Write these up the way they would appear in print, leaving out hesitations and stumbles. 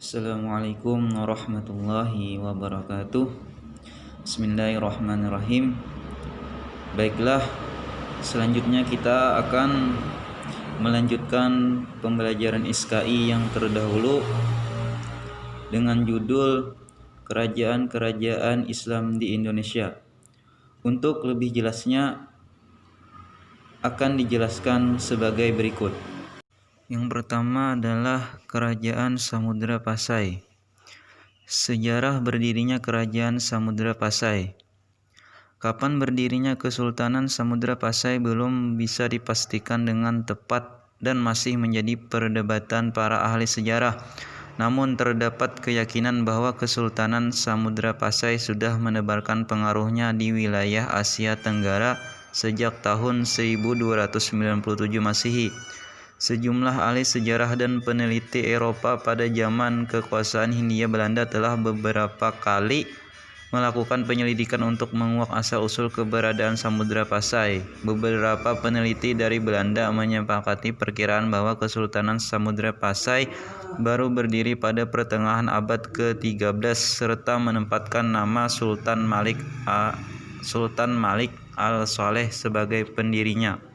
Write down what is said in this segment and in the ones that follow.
Assalamualaikum warahmatullahi wabarakatuh. Bismillahirrahmanirrahim. Baiklah, selanjutnya kita akan melanjutkan pembelajaran SKI yang terdahulu dengan judul Kerajaan-Kerajaan Islam di Indonesia. Untuk lebih jelasnya akan dijelaskan sebagai berikut. Yang pertama adalah Kerajaan Samudra Pasai. Sejarah berdirinya Kerajaan Samudra Pasai. Kapan berdirinya Kesultanan Samudra Pasai belum bisa dipastikan dengan tepat dan masih menjadi perdebatan para ahli sejarah. Namun terdapat keyakinan bahwa Kesultanan Samudra Pasai sudah menebarkan pengaruhnya di wilayah Asia Tenggara sejak tahun 1297 Masehi. Sejumlah ahli sejarah dan peneliti Eropa pada zaman kekuasaan Hindia Belanda telah beberapa kali melakukan penyelidikan untuk menguak asal-usul keberadaan Samudra Pasai. Beberapa peneliti dari Belanda menyepakati perkiraan bahwa Kesultanan Samudra Pasai baru berdiri pada pertengahan abad ke-13 serta menempatkan nama Sultan Malik al-Saleh sebagai pendirinya.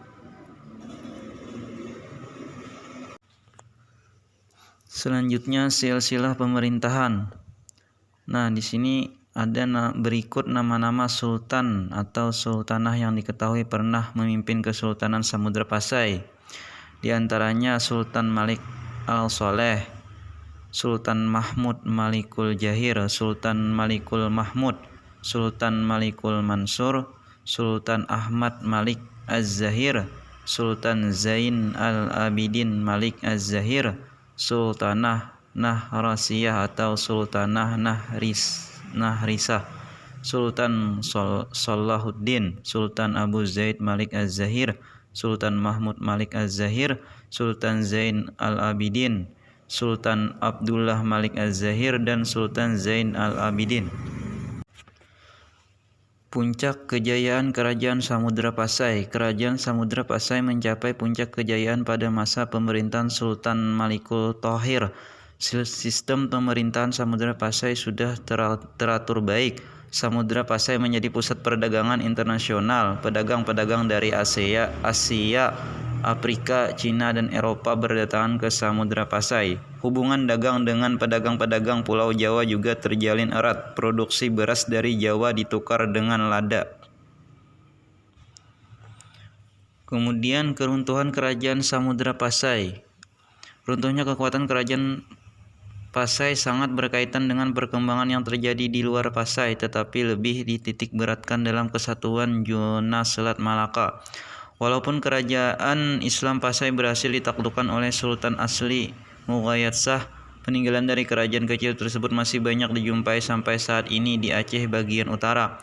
Selanjutnya silsilah pemerintahan. Nah, di sini ada berikut nama-nama sultan atau sultanah yang diketahui pernah memimpin Kesultanan Samudra Pasai. Di antaranya Sultan Malik al-Saleh, Sultan Mahmud Malikul Jahir, Sultan Malikul Mahmud, Sultan Malikul Mansur, Sultan Ahmad Malik Az-Zahir, Sultan Zain al-Abidin Malik Az-Zahir, Sultanah Nahrasiyah atau Sultanah Nahrisah, Sultan Salahuddin, Sultan Abu Zaid Malik Az-Zahir, Sultan Mahmud Malik Az-Zahir, Sultan Zain al-Abidin, Sultan Abdullah Malik Az-Zahir, dan Sultan Zain al-Abidin. Puncak kejayaan Kerajaan Samudra Pasai. Kerajaan Samudra Pasai mencapai puncak kejayaan pada masa pemerintahan Sultan Malikul Thohir. Sistem pemerintahan Samudra Pasai sudah teratur baik. Samudra Pasai menjadi pusat perdagangan internasional. Pedagang-pedagang dari Asia, Afrika, Cina, dan Eropa berdatangan ke Samudra Pasai. Hubungan dagang dengan pedagang-pedagang Pulau Jawa juga terjalin erat. Produksi beras dari Jawa ditukar dengan lada. Kemudian keruntuhan Kerajaan Samudra Pasai. Runtuhnya kekuatan Kerajaan Pasai sangat berkaitan dengan perkembangan yang terjadi di luar Pasai, tetapi lebih dititik beratkan dalam kesatuan zona Selat Malaka. Walaupun kerajaan Islam Pasai berhasil ditaklukkan oleh Sultan asli Mughayat Shah, peninggalan dari kerajaan kecil tersebut masih banyak dijumpai sampai saat ini di Aceh bagian utara.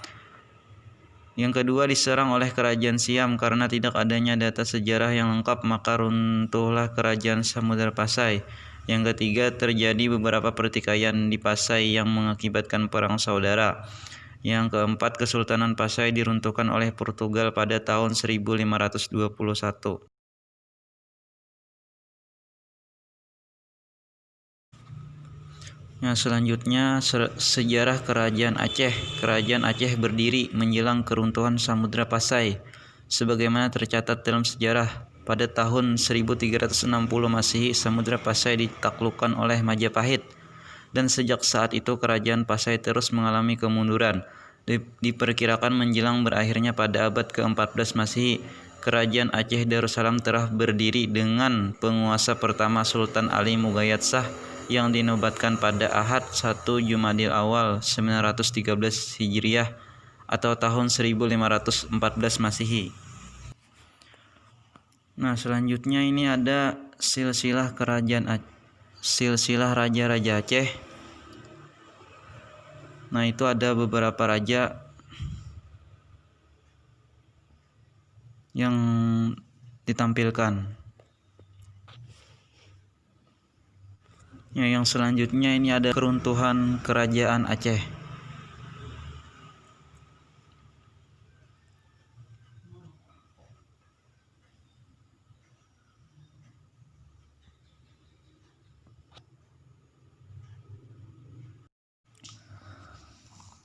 Yang kedua, diserang oleh kerajaan Siam. Karena tidak adanya data sejarah yang lengkap, maka runtuhlah Kerajaan Samudra Pasai. Yang ketiga, terjadi beberapa pertikaian di Pasai yang mengakibatkan perang saudara. Yang keempat, Kesultanan Pasai diruntuhkan oleh Portugal pada tahun 1521. Nah, selanjutnya sejarah Kerajaan Aceh. Kerajaan Aceh berdiri menjelang keruntuhan Samudra Pasai. Sebagaimana tercatat dalam sejarah, pada tahun 1360 Masehi Samudra Pasai ditaklukkan oleh Majapahit. Dan sejak saat itu Kerajaan Pasai terus mengalami kemunduran. Diperkirakan menjelang berakhirnya pada abad ke-14 Masehi, Kerajaan Aceh Darussalam telah berdiri dengan penguasa pertama Sultan Ali Mughayat Shah yang dinobatkan pada Ahad 1 Jumadil Awal 913 Hijriah atau tahun 1514 Masehi. Nah, selanjutnya ini ada silsilah raja-raja Aceh. Nah, itu ada beberapa raja yang ditampilkan. Ya, yang selanjutnya ini ada keruntuhan Kerajaan Aceh.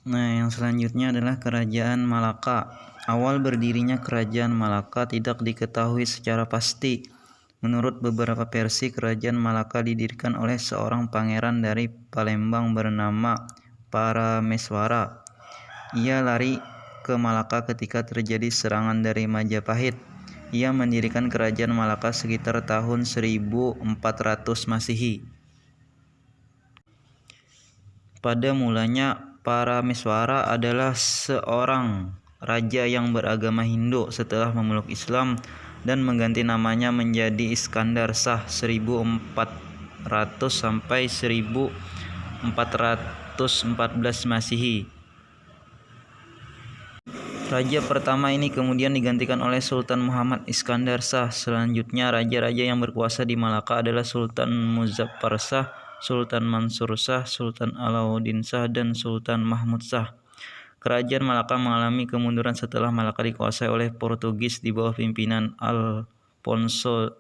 Nah, yang selanjutnya adalah Kerajaan Malaka. Awal berdirinya Kerajaan Malaka tidak diketahui secara pasti. Menurut beberapa versi, Kerajaan Malaka didirikan oleh seorang pangeran dari Palembang bernama Parameswara. Ia lari ke Malaka ketika terjadi serangan dari Majapahit. Ia mendirikan Kerajaan Malaka sekitar tahun 1400 Masehi. Pada mulanya, Parameswara adalah seorang raja yang beragama Hindu setelah memeluk Islam dan mengganti namanya menjadi Iskandar Shah 1400 sampai 1414 Masehi. Raja pertama ini kemudian digantikan oleh Sultan Muhammad Iskandar Shah. Selanjutnya, raja-raja yang berkuasa di Malaka adalah Sultan Muzaffar Shah, Sultan Mansur Shah, Sultan Alauddin Shah, dan Sultan Mahmud Shah. Kerajaan Malaka mengalami kemunduran setelah Malaka dikuasai oleh Portugis di bawah pimpinan Alfonso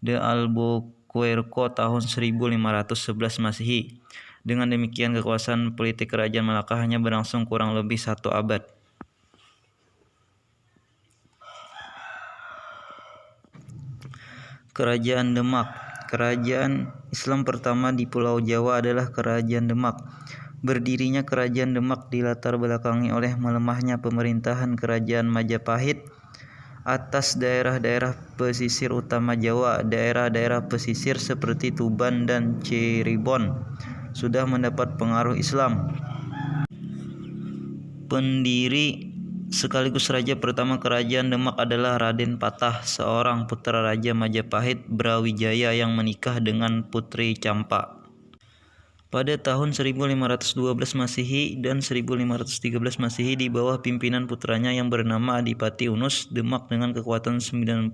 de Albuquerque tahun 1511 Masehi. Dengan demikian, kekuasaan politik Kerajaan Malaka hanya berlangsung kurang lebih 1 abad. Kerajaan Demak. Kerajaan Islam pertama di Pulau Jawa adalah Kerajaan Demak. Berdirinya Kerajaan Demak dilatar belakangi oleh melemahnya pemerintahan Kerajaan Majapahit atas daerah-daerah pesisir utama Jawa. Daerah-daerah pesisir seperti Tuban dan Cirebon sudah mendapat pengaruh Islam. Pendiri sekaligus raja pertama Kerajaan Demak adalah Raden Patah, seorang putra Raja Majapahit Brawijaya yang menikah dengan Putri Campa. Pada tahun 1512 Masehi dan 1513 Masehi di bawah pimpinan putranya yang bernama Adipati Unus, Demak dengan kekuatan 90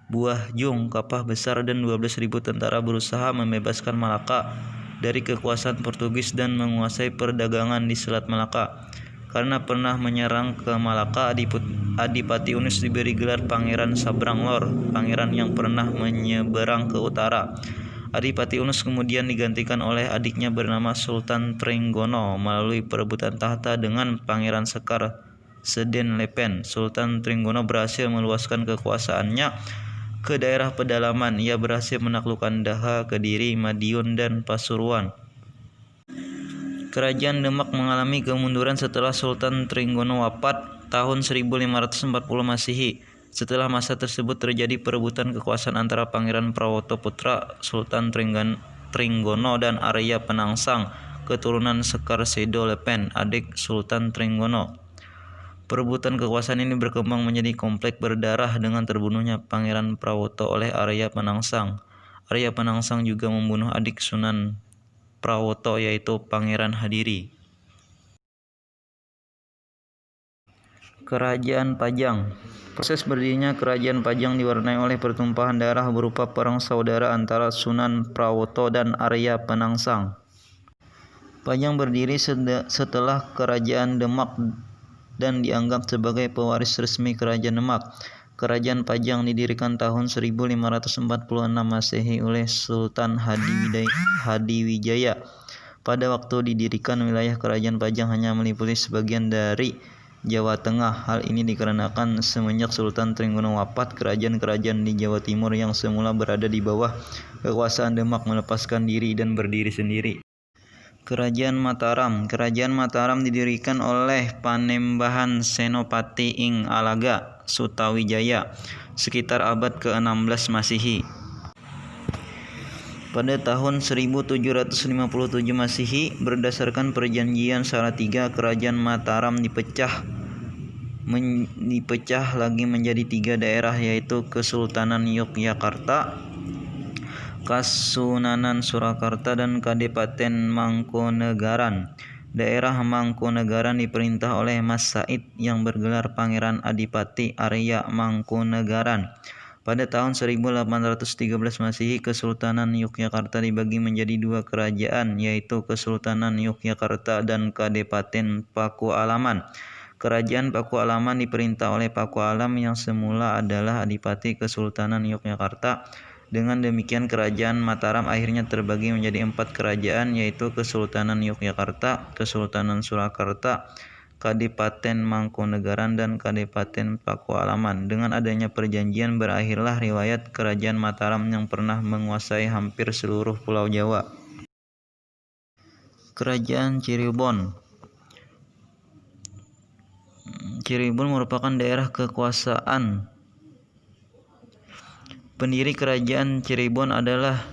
buah jong kapal besar dan 12.000 tentara berusaha membebaskan Malaka dari kekuasaan Portugis dan menguasai perdagangan di Selat Malaka. Karena pernah menyerang ke Malaka, Adipati Unus diberi gelar Pangeran Sabrang Lor, pangeran yang pernah menyeberang ke utara. Adipati Unus kemudian digantikan oleh adiknya bernama Sultan Trenggono melalui perebutan tahta dengan Pangeran Sekar Seden Lepen. Sultan Trenggono berhasil meluaskan kekuasaannya ke daerah pedalaman. Ia berhasil menaklukkan Daha, Kediri, Madiun, dan Pasuruan. Kerajaan Demak mengalami kemunduran setelah Sultan Trenggono wafat tahun 1540 Masehi. Setelah masa tersebut terjadi perebutan kekuasaan antara Pangeran Prawoto putra Sultan Trenggono dan Arya Penangsang, keturunan Sekar Sedo Lepen, adik Sultan Trenggono. Perebutan kekuasaan ini berkembang menjadi konflik berdarah dengan terbunuhnya Pangeran Prawoto oleh Arya Penangsang. Arya Penangsang juga membunuh adik Sunan Prawoto yaitu Pangeran Hadiri. Kerajaan Pajang. Proses berdirinya Kerajaan Pajang diwarnai oleh pertumpahan darah berupa perang saudara antara Sunan Prawoto dan Arya Penangsang. Pajang berdiri setelah Kerajaan Demak dan dianggap sebagai pewaris resmi Kerajaan Demak. Kerajaan Pajang didirikan tahun 1546 Masehi oleh Sultan Hadiwijaya. Pada waktu didirikan, wilayah Kerajaan Pajang hanya meliputi sebagian dari Jawa Tengah. Hal ini dikarenakan semenjak Sultan Trenggono wafat, kerajaan-kerajaan di Jawa Timur yang semula berada di bawah kekuasaan Demak melepaskan diri dan berdiri sendiri. Kerajaan Mataram. Kerajaan Mataram didirikan oleh Panembahan Senopati ing Alaga, Sutawijaya, sekitar abad ke-16 Masehi. Pada tahun 1757 Masehi, berdasarkan perjanjian Salatiga, Kerajaan Mataram dipecah lagi menjadi 3 daerah, yaitu Kesultanan Yogyakarta, Kasunanan Surakarta, dan Kadipaten Mangkunegaran. Daerah Mangkunegaran diperintah oleh Mas Said yang bergelar Pangeran Adipati Arya Mangkunegaran. Pada tahun 1813 Masehi, Kesultanan Yogyakarta dibagi menjadi 2 kerajaan, yaitu Kesultanan Yogyakarta dan Kadipaten Pakualaman. Kerajaan Pakualaman diperintah oleh Pakualam yang semula adalah Adipati Kesultanan Yogyakarta Dengan demikian kerajaan Mataram akhirnya terbagi menjadi 4 kerajaan, yaitu Kesultanan Yogyakarta, Kesultanan Surakarta, Kadipaten Mangkunegaran, dan Kadipaten Pakualaman. Dengan adanya perjanjian berakhirlah riwayat kerajaan Mataram yang pernah menguasai hampir seluruh Pulau Jawa. Kerajaan Cirebon. Cirebon merupakan daerah kekuasaan. Pendiri kerajaan Cirebon adalah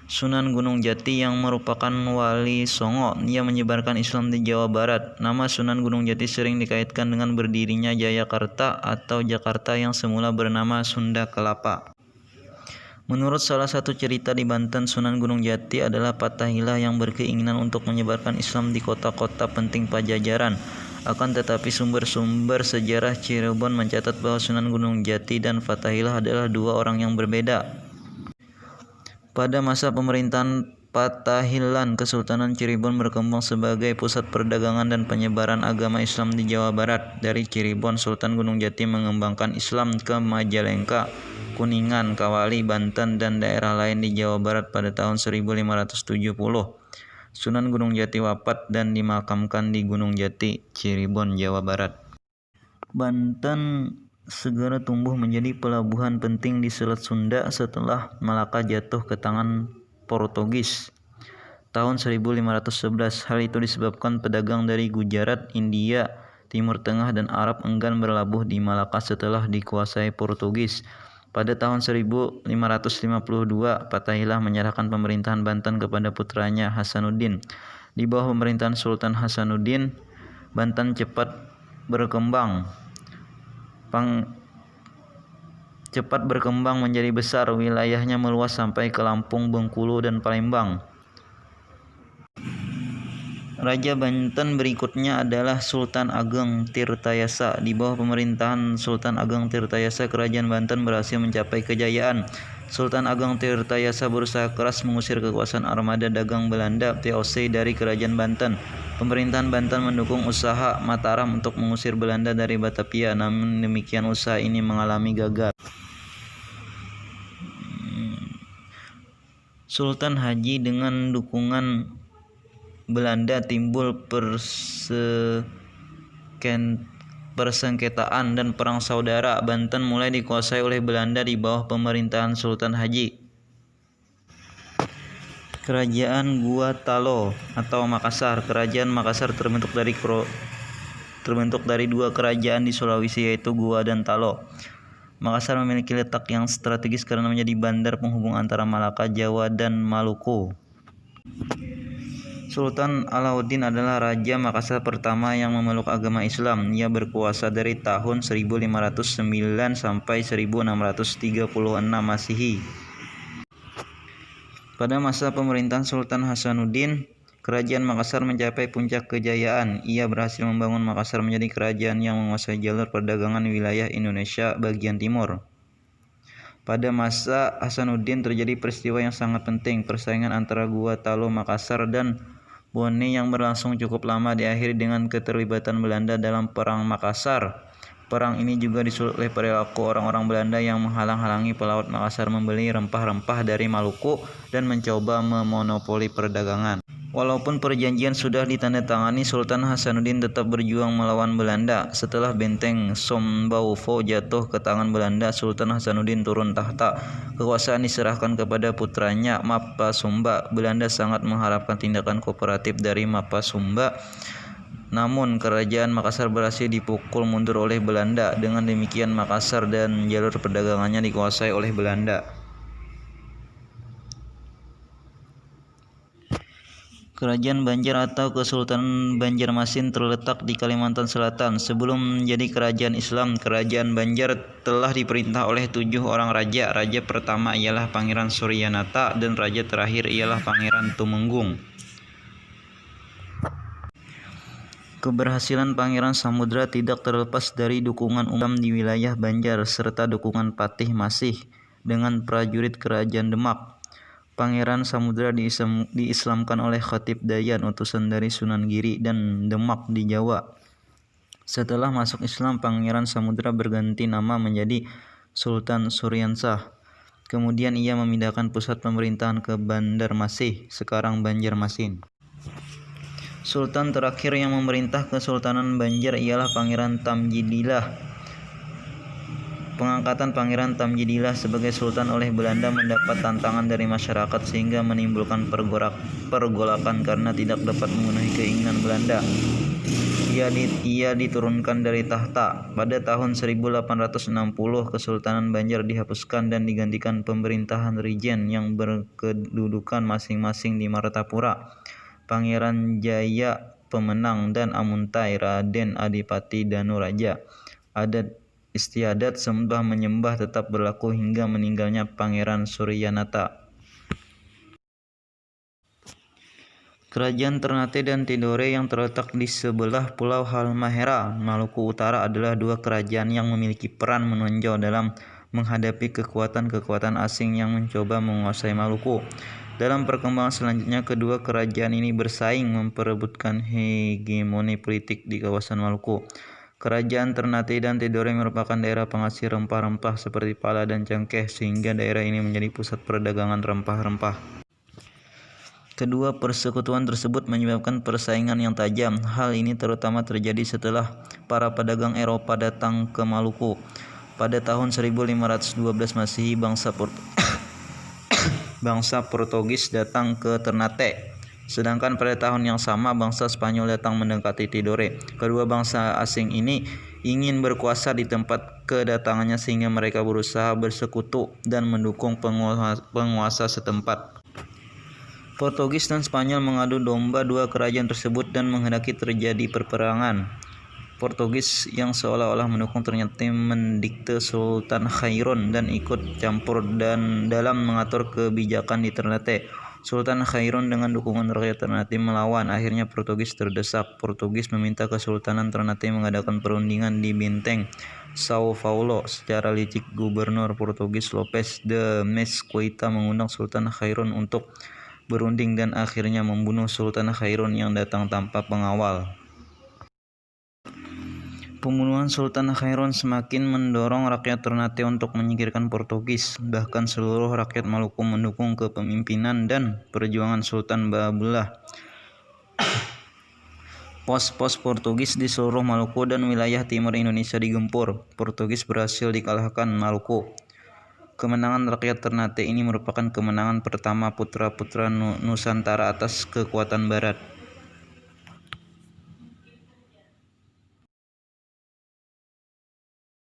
Sunan Gunung Jati yang merupakan wali Songo. Ia menyebarkan Islam di Jawa Barat. Nama Sunan Gunung Jati sering dikaitkan dengan berdirinya Jayakarta atau Jakarta yang semula bernama Sunda Kelapa. Menurut salah satu cerita di Banten, Sunan Gunung Jati adalah Fathahilah yang berkeinginan untuk menyebarkan Islam di kota-kota penting Pajajaran. Akan tetapi sumber-sumber sejarah Cirebon mencatat bahwa Sunan Gunung Jati dan Fathahilah adalah dua orang yang berbeda. Pada masa pemerintahan Fathahilah, Kesultanan Cirebon berkembang sebagai pusat perdagangan dan penyebaran agama Islam di Jawa Barat. Dari Cirebon, Sultan Gunung Jati mengembangkan Islam ke Majalengka, Kuningan, Kawali, Banten, dan daerah lain di Jawa Barat pada tahun 1570. Sunan Gunung Jati wafat dan dimakamkan di Gunung Jati, Cirebon, Jawa Barat. Banten segera tumbuh menjadi pelabuhan penting di Selat Sunda setelah Malaka jatuh ke tangan Portugis tahun 1511. Hal itu disebabkan pedagang dari Gujarat, India, Timur Tengah, dan Arab enggan berlabuh di Malaka setelah dikuasai Portugis. Pada tahun 1552, Fathahilah menyerahkan pemerintahan Banten kepada putranya Hasanuddin. Di bawah pemerintahan Sultan Hasanuddin, Banten cepat berkembang menjadi besar. Wilayahnya meluas sampai ke Lampung, Bengkulu, dan Palembang. Raja Banten berikutnya adalah Sultan Ageng Tirtayasa. Di bawah pemerintahan Sultan Ageng Tirtayasa, kerajaan Banten berhasil mencapai kejayaan. Sultan Ageng Tirtayasa berusaha keras mengusir kekuasaan armada dagang Belanda VOC dari kerajaan Banten. Pemerintahan Banten mendukung usaha Mataram untuk mengusir Belanda dari Batavia, namun demikian usaha ini mengalami gagal. Sultan Haji dengan dukungan Belanda timbul persengketaan dan perang saudara. Banten mulai dikuasai oleh Belanda di bawah pemerintahan Sultan Haji. Kerajaan Gua Talo atau Makassar. Kerajaan Makassar terbentuk dari dua kerajaan di Sulawesi, yaitu Gua dan Talo. Makassar memiliki letak yang strategis karena menjadi bandar penghubung antara Malaka, Jawa, dan Maluku. Sultan Alauddin adalah Raja Makassar pertama yang memeluk agama Islam. Ia berkuasa dari tahun 1509 sampai 1636 Masehi. Pada masa pemerintahan Sultan Hasanuddin, kerajaan Makassar mencapai puncak kejayaan. Ia berhasil membangun Makassar menjadi kerajaan yang menguasai jalur perdagangan wilayah Indonesia bagian timur. Pada masa Hasanuddin terjadi peristiwa yang sangat penting. Persaingan antara Gua Talo, Makassar, dan Bone yang berlangsung cukup lama diakhiri dengan keterlibatan Belanda dalam Perang Makassar. Perang ini juga disulut oleh perilaku orang-orang Belanda yang menghalang-halangi pelaut Makassar membeli rempah-rempah dari Maluku dan mencoba memonopoli perdagangan. Walaupun perjanjian sudah ditandatangani, Sultan Hasanuddin tetap berjuang melawan Belanda. Setelah benteng Sombauvo jatuh ke tangan Belanda, Sultan Hasanuddin turun tahta. Kekuasaan diserahkan kepada putranya Mapa Sumba. Belanda sangat mengharapkan tindakan kooperatif dari Mapa Sumba. Namun kerajaan Makassar berhasil dipukul mundur oleh Belanda. Dengan demikian Makassar dan jalur perdagangannya dikuasai oleh Belanda. Kerajaan Banjar atau Kesultanan Banjarmasin terletak di Kalimantan Selatan. Sebelum menjadi kerajaan Islam, kerajaan Banjar telah diperintah oleh 7 orang raja. Raja pertama ialah Pangeran Suryanata dan raja terakhir ialah Pangeran Tumenggung. Keberhasilan Pangeran Samudra tidak terlepas dari dukungan umum di wilayah Banjar serta dukungan Patih Masih dengan prajurit kerajaan Demak. Pangeran Samudra diislamkan oleh Khatib Dayan, utusan dari Sunan Giri dan Demak di Jawa. Setelah masuk Islam, Pangeran Samudra berganti nama menjadi Sultan Suryansah. Kemudian ia memindahkan pusat pemerintahan ke Banjarmasin, sekarang Banjarmasin. Sultan terakhir yang memerintah Kesultanan Banjar ialah Pangeran Tamjidillah. Pengangkatan Pangeran Tamjidillah sebagai Sultan oleh Belanda mendapat tantangan dari masyarakat sehingga menimbulkan pergolakan karena tidak dapat memenuhi keinginan Belanda. Ia diturunkan dari tahta. Pada tahun 1860 Kesultanan Banjar dihapuskan dan digantikan pemerintahan Rijen yang berkedudukan masing-masing di Martapura. Pangeran Jaya Pemenang dan Amuntai Raden Adipati Danu Raja. Adat istiadat sembah menyembah tetap berlaku hingga meninggalnya Pangeran Suryanata. Kerajaan Ternate dan Tidore yang terletak di sebelah Pulau Halmahera, Maluku Utara adalah dua kerajaan yang memiliki peran menonjol dalam menghadapi kekuatan-kekuatan asing yang mencoba menguasai Maluku. Dalam perkembangan selanjutnya, kedua kerajaan ini bersaing memperebutkan hegemoni politik di kawasan Maluku. Kerajaan Ternate dan Tidore merupakan daerah penghasil rempah-rempah seperti pala dan cengkeh, sehingga daerah ini menjadi pusat perdagangan rempah-rempah. Kedua persekutuan tersebut menyebabkan persaingan yang tajam. Hal ini terutama terjadi setelah para pedagang Eropa datang ke Maluku. Pada tahun 1512 Masehi, bangsa Portugis datang ke Ternate. Sedangkan pada tahun yang sama bangsa Spanyol datang mendekati Tidore. Kedua bangsa asing ini ingin berkuasa di tempat kedatangannya sehingga mereka berusaha bersekutu dan mendukung penguasa setempat. Portugis dan Spanyol mengadu domba dua kerajaan tersebut dan menghendaki terjadi perperangan. Portugis yang seolah-olah mendukung ternyata mendikte Sultan Khairon dan ikut campur dalam mengatur kebijakan di Ternate. Sultan Khairon dengan dukungan rakyat Ternate melawan. Akhirnya Portugis terdesak. Portugis meminta Kesultanan Ternate mengadakan perundingan di Benteng Sao Paulo. Secara licik, Gubernur Portugis Lopes de Mesquita mengundang Sultan Khairon untuk berunding dan akhirnya membunuh Sultan Khairon yang datang tanpa pengawal. Pembunuhan Sultan Khairon semakin mendorong rakyat Ternate untuk menyingkirkan Portugis. Bahkan seluruh rakyat Maluku mendukung kepemimpinan dan perjuangan Sultan Babelah. Pos-pos Portugis di seluruh Maluku dan wilayah timur Indonesia digempur. Portugis berhasil dikalahkan Maluku. Kemenangan rakyat Ternate ini merupakan kemenangan pertama putra-putra Nusantara atas kekuatan Barat.